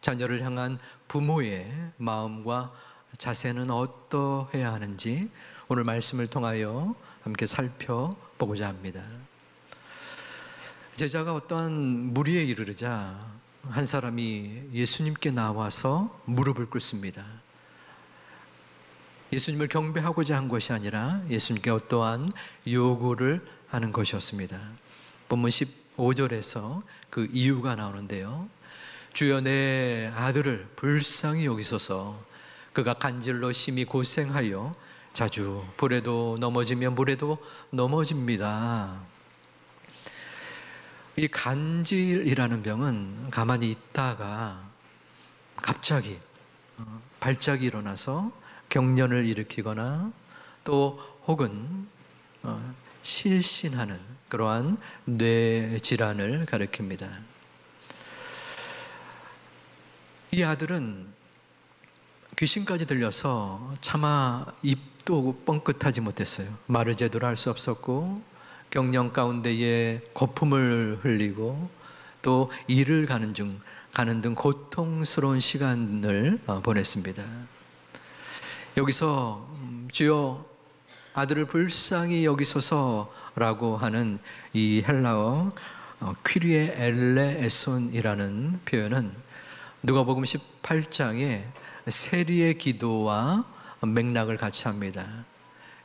자녀를 향한 부모의 마음과 자세는 어떠해야 하는지 오늘 말씀을 통하여 함께 살펴보고자 합니다. 제자가 어떠한 무리에 이르르자 한 사람이 예수님께 나와서 무릎을 꿇습니다. 예수님을 경배하고자 한 것이 아니라 예수님께 어떠한 요구를 하는 것이었습니다. 본문 15절에서 그 이유가 나오는데요. 주여, 내 아들을 불쌍히 여기소서. 그가 간질로 심히 고생하여 자주 불에도 넘어지며 물에도 넘어집니다. 이 간질이라는 병은 가만히 있다가 갑자기 발작이 일어나서 경련을 일으키거나 또 혹은 실신하는 그러한 뇌 질환을 가리킵니다. 이 아들은 귀신까지 들려서 차마 입도 뻥끗하지 못했어요. 말을 제대로 할 수 없었고 경련 가운데에 거품을 흘리고 또 일을 가는 등 고통스러운 시간을 보냈습니다. 여기서 주여 아들을 불쌍히 여기소서라고 하는 이 헬라어 퀴리에 엘레에손이라는 표현은 누가복음 18장에 세리의 기도와 맥락을 같이 합니다.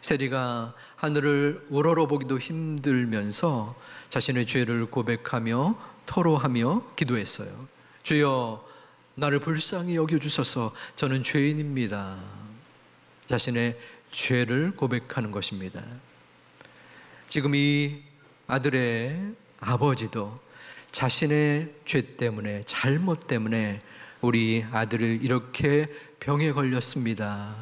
세리가 하늘을 우러러보기도 힘들면서 자신의 죄를 고백하며 토로하며 기도했어요. 주여, 나를 불쌍히 여겨주소서. 저는 죄인입니다. 자신의 죄를 고백하는 것입니다. 지금 이 아들의 아버지도 자신의 죄 때문에, 잘못 때문에 우리 아들을 이렇게 병에 걸렸습니다.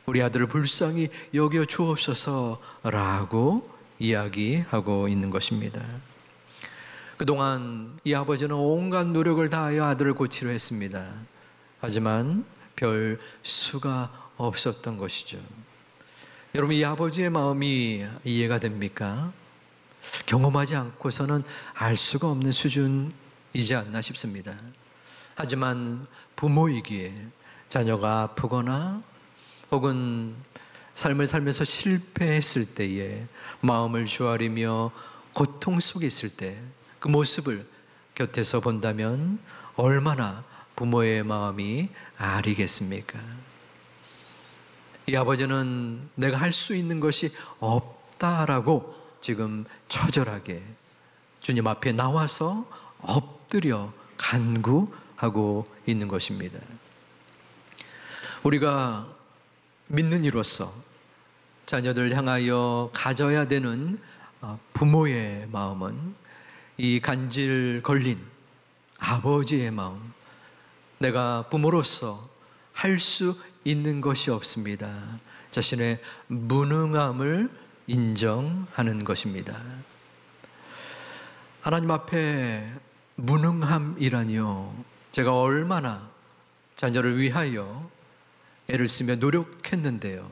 우리 아들을 불쌍히 여겨 주옵소서라고 이야기하고 있는 것입니다. 그동안 이 아버지는 온갖 노력을 다하여 아들을 고치려 했습니다. 하지만 별 수가 없었던 것이죠. 여러분, 이 아버지의 마음이 이해가 됩니까? 경험하지 않고서는 알 수가 없는 수준이지 않나 싶습니다. 하지만 부모이기에 자녀가 아프거나 혹은 삶을 살면서 실패했을 때에 마음을 조아리며 고통 속에 있을 때 그 모습을 곁에서 본다면 얼마나 부모의 마음이 아리겠습니까? 이 아버지는 내가 할 수 있는 것이 없다라고 지금 처절하게 주님 앞에 나와서 엎드려 간구하고 있는 것입니다. 우리가 믿는 이로서 자녀들 향하여 가져야 되는 부모의 마음은 이 간질 걸린 아버지의 마음, 내가 부모로서 할 수 있는 것이 없습니다. 자신의 무능함을 인정하는 것입니다. 하나님 앞에 무능함이라니요, 제가 얼마나 자녀를 위하여 애를 쓰며 노력했는데요,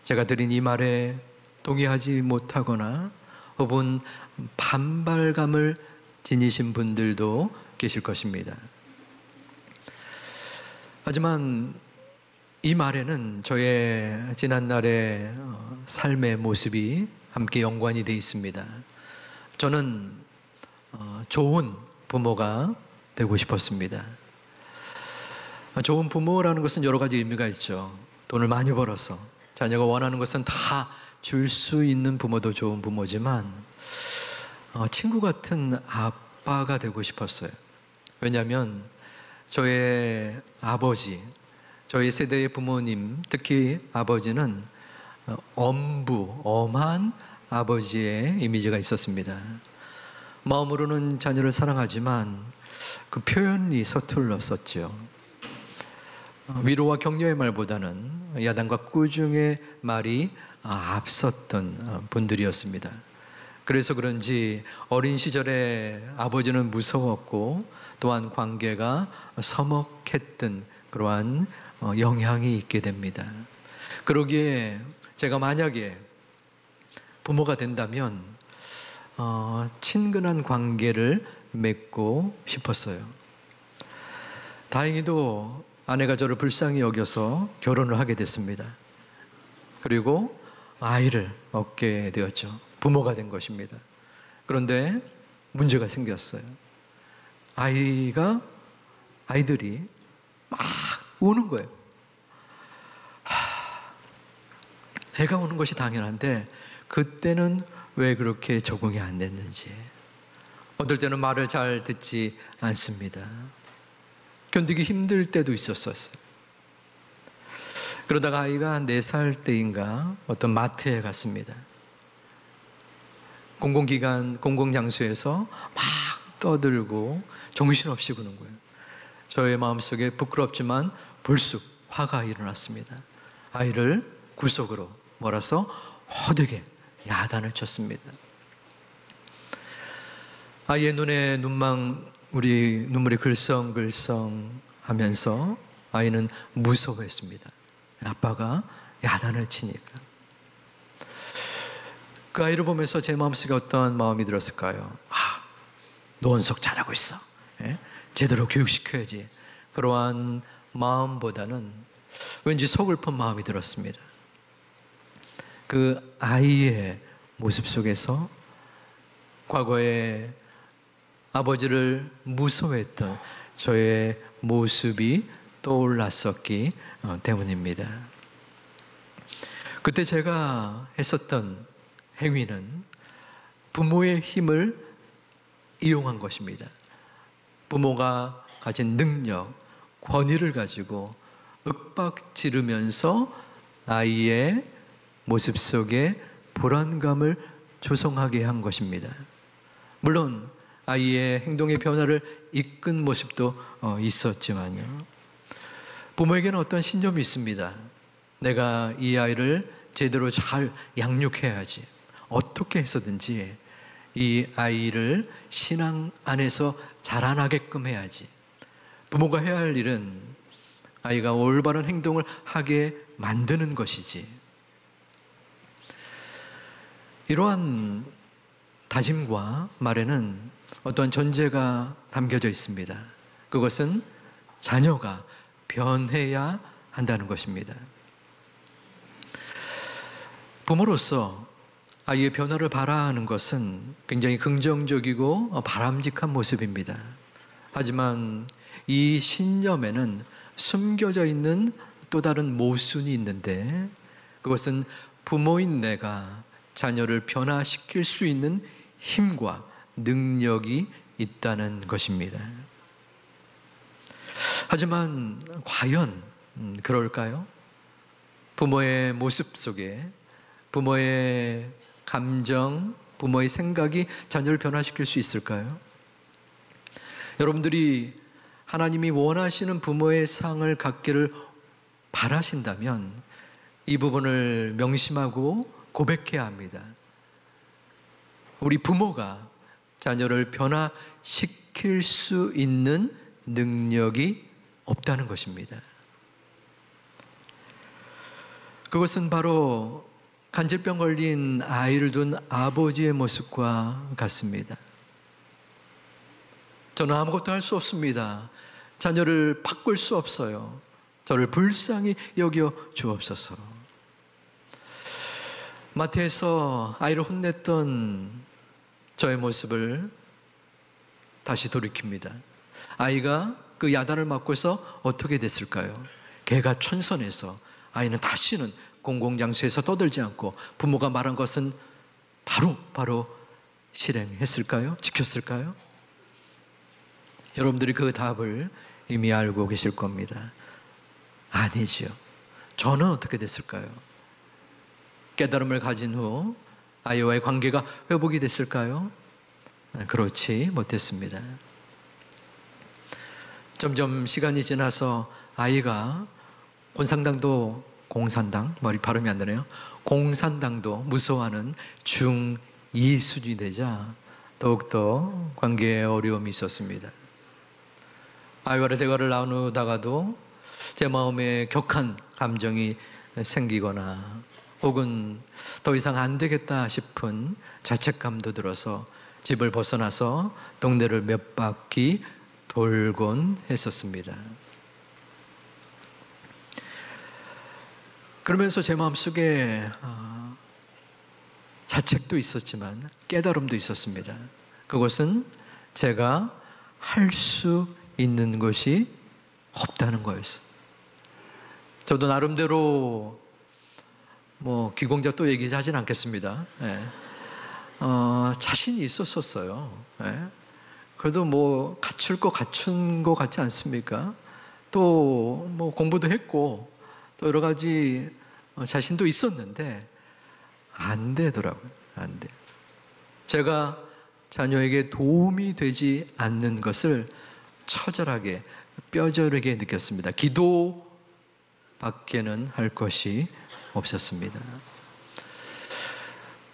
제가 드린 이 말에 동의하지 못하거나 혹은 반발감을 지니신 분들도 계실 것입니다. 하지만 이 말에는 저의 지난날의 삶의 모습이 함께 연관이 되어 있습니다. 저는 좋은 부모가 되고 싶었습니다. 좋은 부모라는 것은 여러 가지 의미가 있죠. 돈을 많이 벌어서 자녀가 원하는 것은 다 줄 수 있는 부모도 좋은 부모지만 친구 같은 아빠가 되고 싶었어요. 왜냐하면 저의 아버지, 저희 세대의 부모님, 특히 아버지는 엄한 아버지의 이미지가 있었습니다. 마음으로는 자녀를 사랑하지만 그 표현이 서툴렀었죠. 위로와 격려의 말보다는 야단과 꾸중의 말이 앞섰던 분들이었습니다. 그래서 그런지 어린 시절에 아버지는 무서웠고 또한 관계가 서먹했던 그러한 영향이 있게 됩니다. 그러기에 제가 만약에 부모가 된다면 친근한 관계를 맺고 싶었어요. 다행히도 아내가 저를 불쌍히 여겨서 결혼을 하게 됐습니다. 그리고 아이를 얻게 되었죠. 부모가 된 것입니다. 그런데 문제가 생겼어요. 아이들이 막 우는 거예요. 애가 우는 것이 당연한데 그때는 왜 그렇게 적응이 안 됐는지, 어떨 때는 말을 잘 듣지 않습니다. 견디기 힘들 때도 있었어요. 그러다가 아이가 한 4살 때인가 어떤 마트에 갔습니다. 공공기관, 공공장소에서 막 떠들고 정신없이 구는 거예요. 저의 마음속에 부끄럽지만 불쑥 화가 일어났습니다. 아이를 구석으로 몰아서 호되게 야단을 쳤습니다. 아이의 눈에 눈물이 글썽글썽 하면서 아이는 무서워했습니다. 아빠가 야단을 치니까. 그 아이를 보면서 제 마음속에 어떤 마음이 들었을까요? 노원석 잘하고 있어. 제대로 교육시켜야지. 그러한 마음보다는 왠지 서글픈 마음이 들었습니다. 그 아이의 모습 속에서 과거에 아버지를 무서워했던 저의 모습이 떠올랐었기 때문입니다. 그때 제가 했었던 행위는 부모의 힘을 이용한 것입니다. 부모가 가진 능력, 권위를 가지고 윽박지르면서 아이의 모습 속에 불안감을 조성하게 한 것입니다. 물론 아이의 행동의 변화를 이끈 모습도 있었지만요. 부모에게는 어떤 신념이 있습니다. 내가 이 아이를 제대로 잘 양육해야지. 어떻게 해서든지 이 아이를 신앙 안에서 자라나게끔 해야지. 부모가 해야 할 일은 아이가 올바른 행동을 하게 만드는 것이지. 이러한 다짐과 말에는 어떤 전제가 담겨져 있습니다. 그것은 자녀가 변해야 한다는 것입니다. 부모로서 아이의 변화를 바라는 것은 굉장히 긍정적이고 바람직한 모습입니다. 하지만 이 신념에는 숨겨져 있는 또 다른 모순이 있는데, 그것은 부모인 내가 자녀를 변화시킬 수 있는 힘과 능력이 있다는 것입니다. 하지만 과연 그럴까요? 부모의 모습 속에 부모의 감정, 부모의 생각이 자녀를 변화시킬 수 있을까요? 여러분들이 하나님이 원하시는 부모의 상을 갖기를 바라신다면 이 부분을 명심하고 고백해야 합니다. 우리 부모가 자녀를 변화시킬 수 있는 능력이 없다는 것입니다. 그것은 바로 간질병 걸린 아이를 둔 아버지의 모습과 같습니다. 저는 아무것도 할 수 없습니다. 자녀를 바꿀 수 없어요. 저를 불쌍히 여겨 주옵소서. 마트에서 아이를 혼냈던 저의 모습을 다시 돌이킵니다. 아이가 그 야단을 맞고서 어떻게 됐을까요? 개가 천선해서 아이는 다시는 공공장소에서 떠들지 않고 부모가 말한 것은 바로 실행했을까요? 지켰을까요? 여러분들이 그 답을 이미 알고 계실 겁니다. 아니죠. 저는 어떻게 됐을까요? 깨달음을 가진 후 아이와의 관계가 회복이 됐을까요? 그렇지 못했습니다. 점점 시간이 지나서 아이가 머리 발음이 안 되네요. 공산당도 무서워하는 중2 수준이 되자 더욱더 관계에 어려움이 있었습니다. 아이와의 대화를 나누다가도 제 마음에 격한 감정이 생기거나 혹은 더 이상 안 되겠다 싶은 자책감도 들어서 집을 벗어나서 동네를 몇 바퀴 돌곤 했었습니다. 그러면서 제 마음속에 자책도 있었지만 깨달음도 있었습니다. 그것은 제가 할 수 있는 것이 없다는 거였어요. 저도 나름대로 기공자 또 얘기하진 않겠습니다. 자신이 있었어요. 그래도 갖출 거 갖춘 거 같지 않습니까? 또 공부도 했고 또 여러 가지 자신도 있었는데 안 되더라고요. 안 돼. 제가 자녀에게 도움이 되지 않는 것을 처절하게 뼈저리게 느꼈습니다. 기도밖에는 할 것이 없었습니다.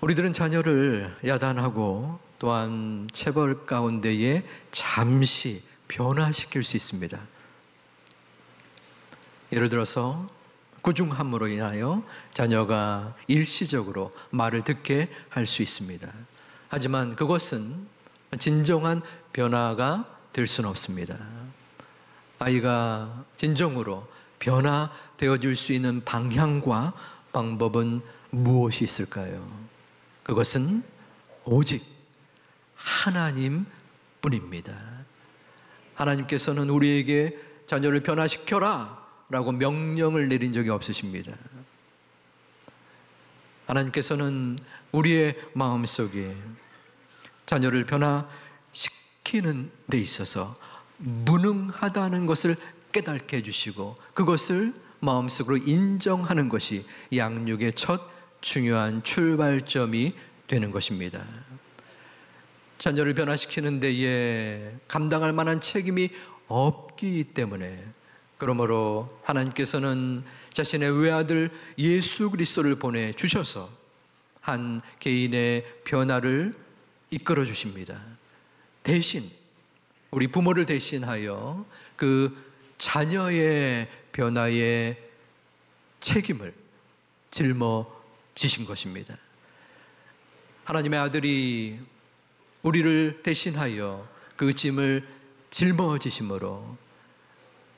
우리들은 자녀를 야단하고 또한 체벌 가운데에 잠시 변화시킬 수 있습니다. 예를 들어서 꾸중함으로 인하여 자녀가 일시적으로 말을 듣게 할 수 있습니다. 하지만 그것은 진정한 변화가 될 수는 없습니다. 아이가 진정으로 변화되어질 수 있는 방향과 방법은 무엇이 있을까요? 그것은 오직 하나님뿐입니다. 하나님께서는 우리에게 자녀를 변화시켜라 라고 명령을 내린 적이 없으십니다. 하나님께서는 우리의 마음속에 자녀를 변화시키는 데 있어서 무능하다는 것을 깨닫게 해주시고 그것을 마음속으로 인정하는 것이 양육의 첫 중요한 출발점이 되는 것입니다. 자녀를 변화시키는 데에 감당할 만한 책임이 없기 때문에 그러므로 하나님께서는 자신의 외아들 예수 그리스도를 보내주셔서 한 개인의 변화를 이끌어 주십니다. 대신 우리 부모를 대신하여 그 자녀의 변화의 책임을 짊어지신 것입니다. 하나님의 아들이 우리를 대신하여 그 짐을 짊어지심으로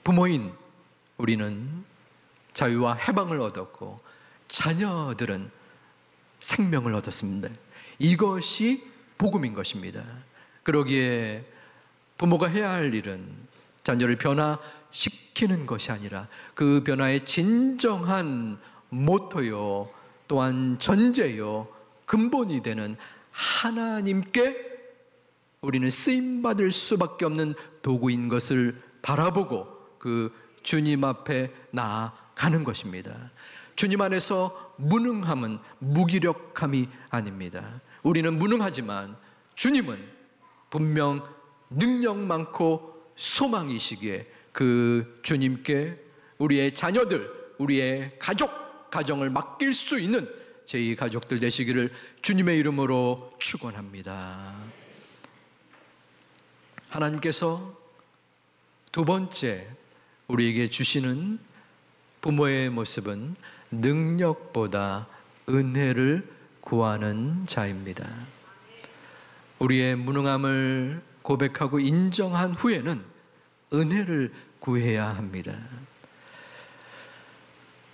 부모인 우리는 자유와 해방을 얻었고 자녀들은 생명을 얻었습니다. 이것이 복음인 것입니다. 그러기에 부모가 해야 할 일은 자녀를 변화시키는 것이 아니라 그 변화의 진정한 모토요 또한 전제요 근본이 되는 하나님께 우리는 쓰임받을 수밖에 없는 도구인 것을 바라보고 그 주님 앞에 나아가는 것입니다. 주님 안에서 무능함은 무기력함이 아닙니다. 우리는 무능하지만 주님은 분명 능력 많고 소망이시기에 그 주님께 우리의 자녀들, 우리의 가정을 맡길 수 있는 제2 가족들 되시기를 주님의 이름으로 축원합니다. 하나님께서 두 번째 우리에게 주시는 부모의 모습은 능력보다 은혜를 구하는 자입니다. 우리의 무능함을 고백하고 인정한 후에는 은혜를 구해야 합니다.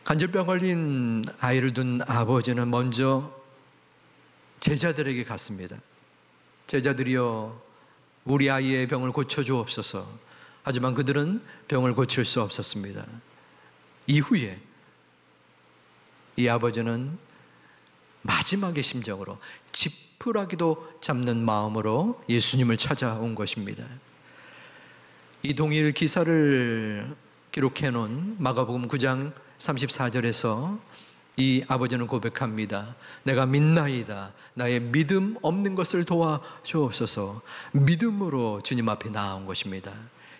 간질병 걸린 아이를 둔 아버지는 먼저 제자들에게 갔습니다. 제자들이여 우리 아이의 병을 고쳐주옵소서. 하지만 그들은 병을 고칠 수 없었습니다. 이후에 이 아버지는 마지막의 심정으로 지푸라기도 잡는 마음으로 예수님을 찾아온 것입니다. 이 동일 기사를 기록해 놓은 마가복음 9장 34절에서 이 아버지는 고백합니다. 내가 믿나이다. 나의 믿음 없는 것을 도와주옵소서. 믿음으로 주님 앞에 나아온 것입니다.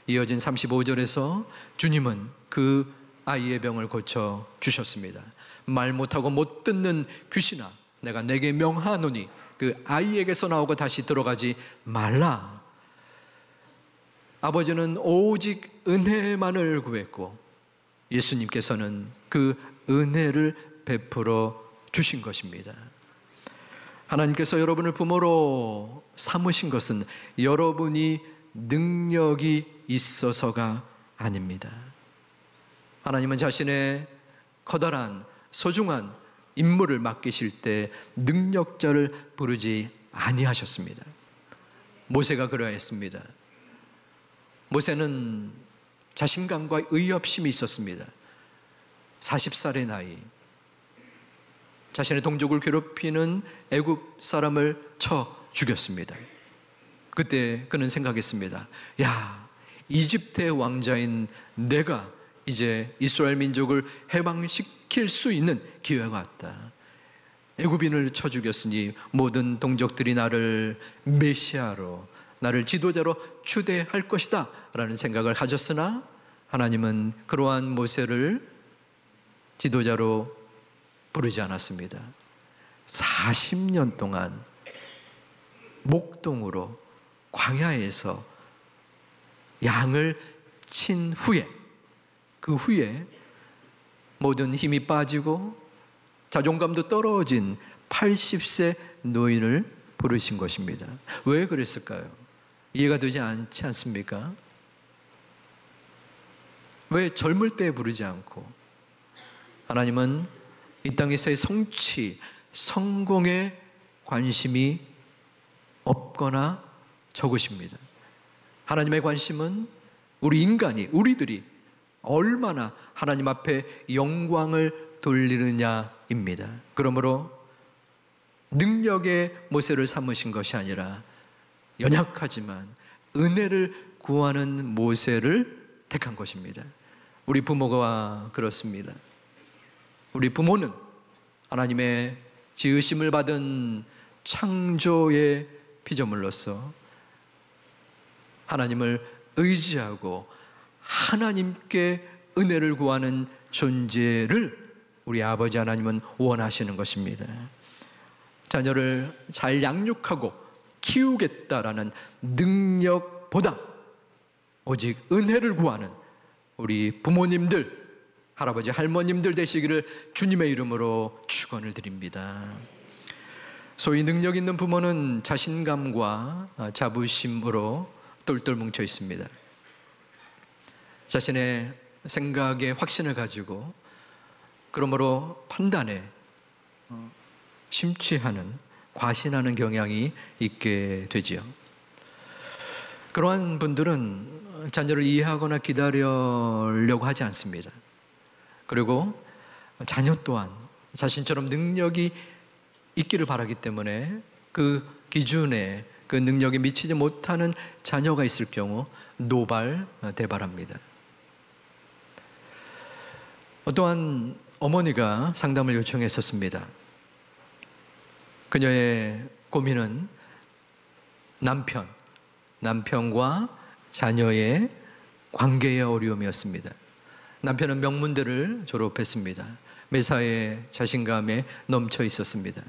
이어진 35절에서 주님은 그 아이의 병을 고쳐 주셨습니다. 말 못하고 못 듣는 귀신아 내가 내게 명하노니 그 아이에게서 나오고 다시 들어가지 말라. 아버지는 오직 은혜만을 구했고 예수님께서는 그 은혜를 베풀어 주신 것입니다. 하나님께서 여러분을 부모로 삼으신 것은 여러분이 능력이 있어서가 아닙니다. 하나님은 자신의 커다란 소중한 임무를 맡기실 때 능력자를 부르지 아니하셨습니다. 모세가 그러했습니다. 모세는 자신감과 의협심이 있었습니다. 40살의 나이, 자신의 동족을 괴롭히는 애굽 사람을 쳐 죽였습니다. 그때 그는 생각했습니다. 야, 이집트의 왕자인 내가 이제 이스라엘 민족을 해방시킬 수 있는 기회가 왔다. 애굽인을 쳐 죽였으니 모든 동족들이 나를 메시아로, 나를 지도자로 추대할 것이다 라는 생각을 가졌으나 하나님은 그러한 모세를 지도자로 부르지 않았습니다. 40년 동안 목동으로 광야에서 양을 친 후에, 그 후에 모든 힘이 빠지고 자존감도 떨어진 80세 노인을 부르신 것입니다. 왜 그랬을까요? 이해가 되지 않지 않습니까? 왜 젊을 때 부르지 않고? 하나님은 이 땅에서의 성취, 성공에 관심이 없거나 적으십니다. 하나님의 관심은 우리 인간이, 우리들이 얼마나 하나님 앞에 영광을 돌리느냐입니다. 그러므로 능력의 모세를 삼으신 것이 아니라 연약하지만 은혜를 구하는 모세를 택한 것입니다. 우리 부모가 그렇습니다. 우리 부모는 하나님의 지으심을 받은 창조의 피조물로서 하나님을 의지하고 하나님께 은혜를 구하는 존재를 우리 아버지 하나님은 원하시는 것입니다. 자녀를 잘 양육하고 키우겠다라는 능력보다 오직 은혜를 구하는 우리 부모님들, 할아버지, 할머님들 되시기를 주님의 이름으로 축원을 드립니다. 소위 능력 있는 부모는 자신감과 자부심으로 똘똘 뭉쳐 있습니다. 자신의 생각에 확신을 가지고 그러므로 판단에 심취하는, 과신하는 경향이 있게 되지요. 그러한 분들은 자녀를 이해하거나 기다리려고 하지 않습니다. 그리고 자녀 또한 자신처럼 능력이 있기를 바라기 때문에 그 기준에, 그 능력에 미치지 못하는 자녀가 있을 경우 노발대발합니다. 어떠한 어머니가 상담을 요청했었습니다. 그녀의 고민은 남편과 자녀의 관계의 어려움이었습니다. 남편은 명문대를 졸업했습니다. 매사에 자신감에 넘쳐 있었습니다.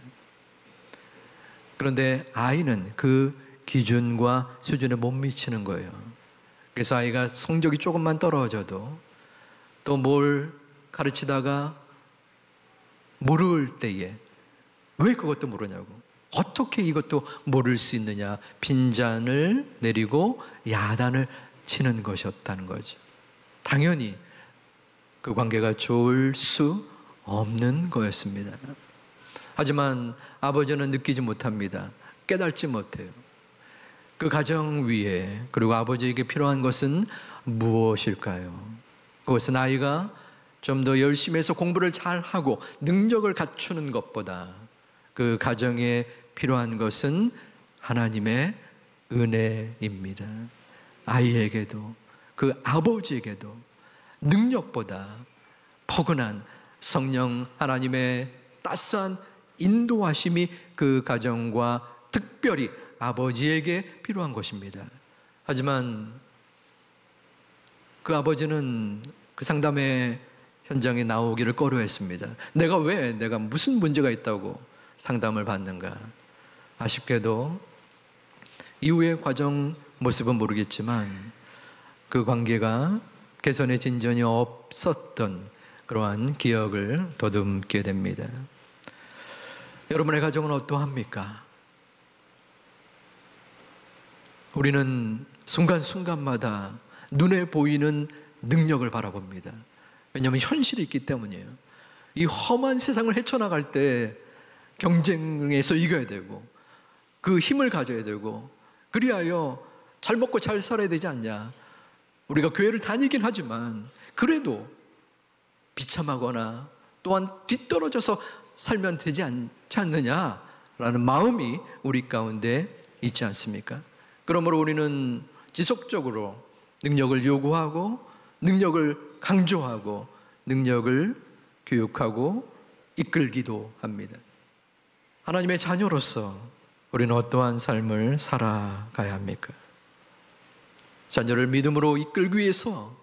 그런데 아이는 그 기준과 수준에 못 미치는 거예요. 그래서 아이가 성적이 조금만 떨어져도 또 뭘 가르치다가 모를 때에 왜 그것도 모르냐고, 어떻게 이것도 모를 수 있느냐, 빈잔을 내리고 야단을 치는 것이었다는 거죠. 당연히 그 관계가 좋을 수 없는 거였습니다. 하지만 아버지는 느끼지 못합니다. 깨닫지 못해요. 그 가정 위에, 그리고 아버지에게 필요한 것은 무엇일까요? 그것은 아이가 좀 더 열심히 해서 공부를 잘하고 능력을 갖추는 것보다 그 가정에 필요한 것은 하나님의 은혜입니다. 아이에게도, 그 아버지에게도 능력보다 포근한 성령 하나님의 따스한 인도하심이 그 가정과 특별히 아버지에게 필요한 것입니다. 하지만 그 아버지는 그 상담의 현장에 나오기를 꺼려했습니다. 내가 무슨 문제가 있다고 상담을 받는가. 아쉽게도 이후의 과정 모습은 모르겠지만 그 관계가 개선의 진전이 없었던 그러한 기억을 더듬게 됩니다. 여러분의 가정은 어떠합니까? 우리는 순간순간마다 눈에 보이는 능력을 바라봅니다. 왜냐하면 현실이 있기 때문이에요. 이 험한 세상을 헤쳐나갈 때 경쟁에서 이겨야 되고 그 힘을 가져야 되고 그리하여 잘 먹고 잘 살아야 되지 않냐. 우리가 교회를 다니긴 하지만 그래도 비참하거나 또한 뒤떨어져서 살면 되지 않지 않느냐라는 마음이 우리 가운데 있지 않습니까? 그러므로 우리는 지속적으로 능력을 요구하고 능력을 강조하고 능력을 교육하고 이끌기도 합니다. 하나님의 자녀로서 우리는 어떠한 삶을 살아가야 합니까? 자녀를 믿음으로 이끌기 위해서,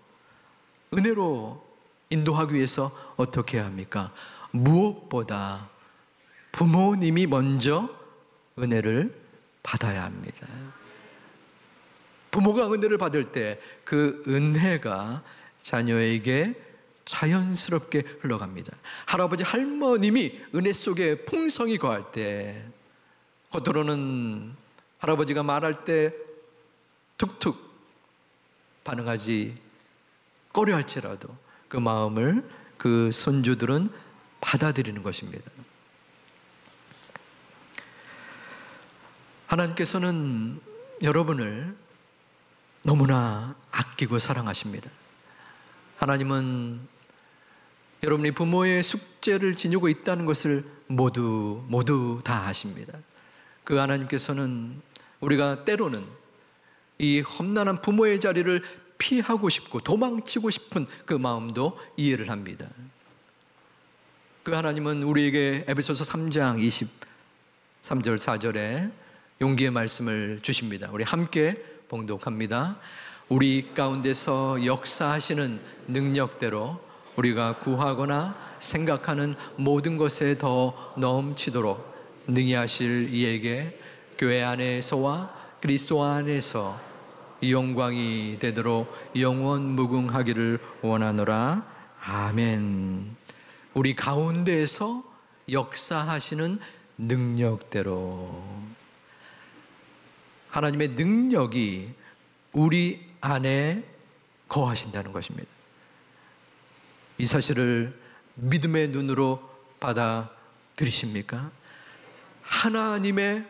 은혜로 인도하기 위해서 어떻게 해야 합니까? 무엇보다 부모님이 먼저 은혜를 받아야 합니다. 부모가 은혜를 받을 때 그 은혜가 자녀에게 자연스럽게 흘러갑니다. 할아버지, 할머님이 은혜 속에 풍성이 거할 때, 겉으로는 할아버지가 말할 때 툭툭 반응하지 꺼려 할지라도 그 마음을 그 손주들은 받아들이는 것입니다. 하나님께서는 여러분을 너무나 아끼고 사랑하십니다. 하나님은 여러분이 부모의 숙제를 지니고 있다는 것을 모두 다 아십니다. 그 하나님께서는 우리가 때로는 이 험난한 부모의 자리를 피하고 싶고 도망치고 싶은 그 마음도 이해를 합니다. 그 하나님은 우리에게 에베소서 3장 23절 4절에 용기의 말씀을 주십니다. 우리 함께 봉독합니다. 우리 가운데서 역사하시는 능력대로 우리가 구하거나 생각하는 모든 것에 더 넘치도록 능히 하실 이에게 교회 안에서와 그리스도 안에서 영광이 되도록 영원 무궁하기를 원하노라. 아멘. 우리 가운데에서 역사하시는 능력대로, 하나님의 능력이 우리 안에 거하신다는 것입니다. 이 사실을 믿음의 눈으로 받아들이십니까? 하나님의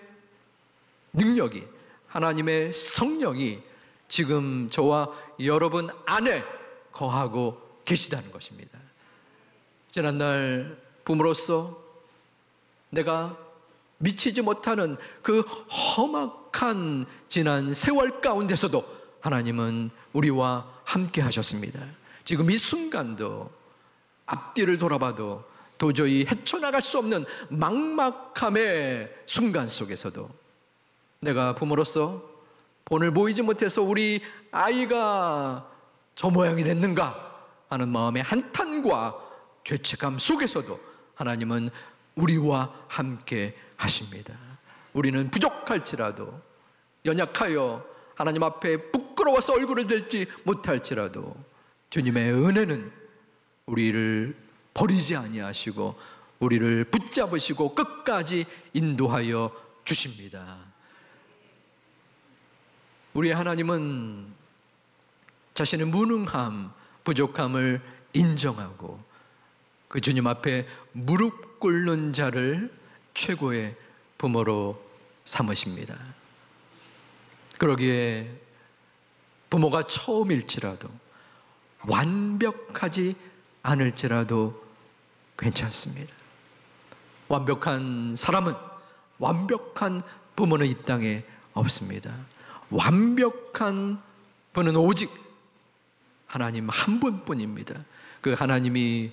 능력이, 하나님의 성령이 지금 저와 여러분 안에 거하고 계시다는 것입니다. 지난날 부모로서 내가 미치지 못하는 그 험악한 지난 세월 가운데서도 하나님은 우리와 함께 하셨습니다. 지금 이 순간도 앞뒤를 돌아봐도 도저히 헤쳐나갈 수 없는 막막함의 순간 속에서도 내가 부모로서 오늘 보이지 못해서 우리 아이가 저 모양이 됐는가 하는 마음의 한탄과 죄책감 속에서도 하나님은 우리와 함께 하십니다. 우리는 부족할지라도, 연약하여 하나님 앞에 부끄러워서 얼굴을 들지 못할지라도 주님의 은혜는 우리를 버리지 아니하시고 우리를 붙잡으시고 끝까지 인도하여 주십니다. 우리 하나님은 자신의 무능함, 부족함을 인정하고 그 주님 앞에 무릎 꿇는 자를 최고의 부모로 삼으십니다. 그러기에 부모가 처음일지라도, 완벽하지 않을지라도 괜찮습니다. 완벽한 사람은, 완벽한 부모는 이 땅에 없습니다. 완벽한 분은 오직 하나님 한 분뿐입니다. 그 하나님이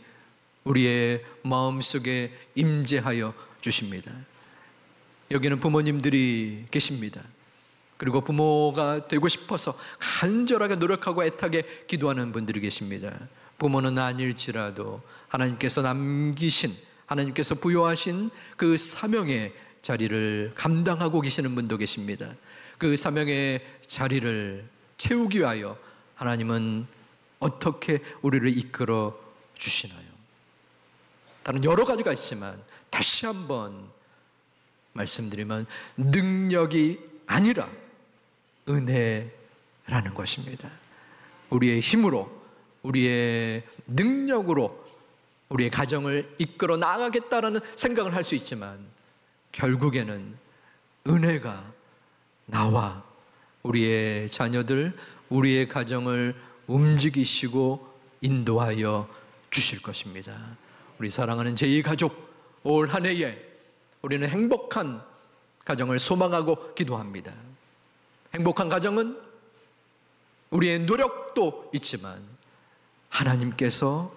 우리의 마음속에 임재하여 주십니다. 여기는 부모님들이 계십니다. 그리고 부모가 되고 싶어서 간절하게 노력하고 애타게 기도하는 분들이 계십니다. 부모는 아닐지라도 하나님께서 남기신, 하나님께서 부여하신 그 사명의 자리를 감당하고 계시는 분도 계십니다. 그 사명의 자리를 채우기 위하여 하나님은 어떻게 우리를 이끌어 주시나요? 다른 여러 가지가 있지만 다시 한번 말씀드리면 능력이 아니라 은혜라는 것입니다. 우리의 힘으로, 우리의 능력으로 우리의 가정을 이끌어 나가겠다라는 생각을 할 수 있지만 결국에는 은혜가 나와 우리의 자녀들, 우리의 가정을 움직이시고 인도하여 주실 것입니다. 우리 사랑하는 제2가족, 올 한 해에 우리는 행복한 가정을 소망하고 기도합니다. 행복한 가정은 우리의 노력도 있지만 하나님께서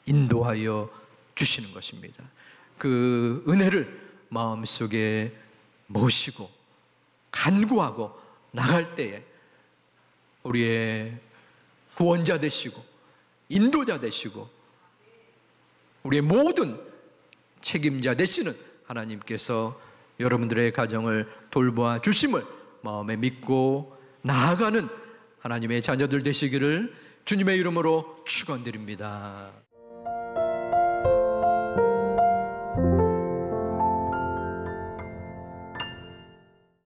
인도하여 주시는 것입니다. 그 은혜를 마음속에 모시고 간구하고 나갈 때에 우리의 구원자 되시고 인도자 되시고 우리의 모든 책임자 되시는 하나님께서 여러분들의 가정을 돌보아 주심을 마음에 믿고 나아가는 하나님의 자녀들 되시기를 주님의 이름으로 축원드립니다.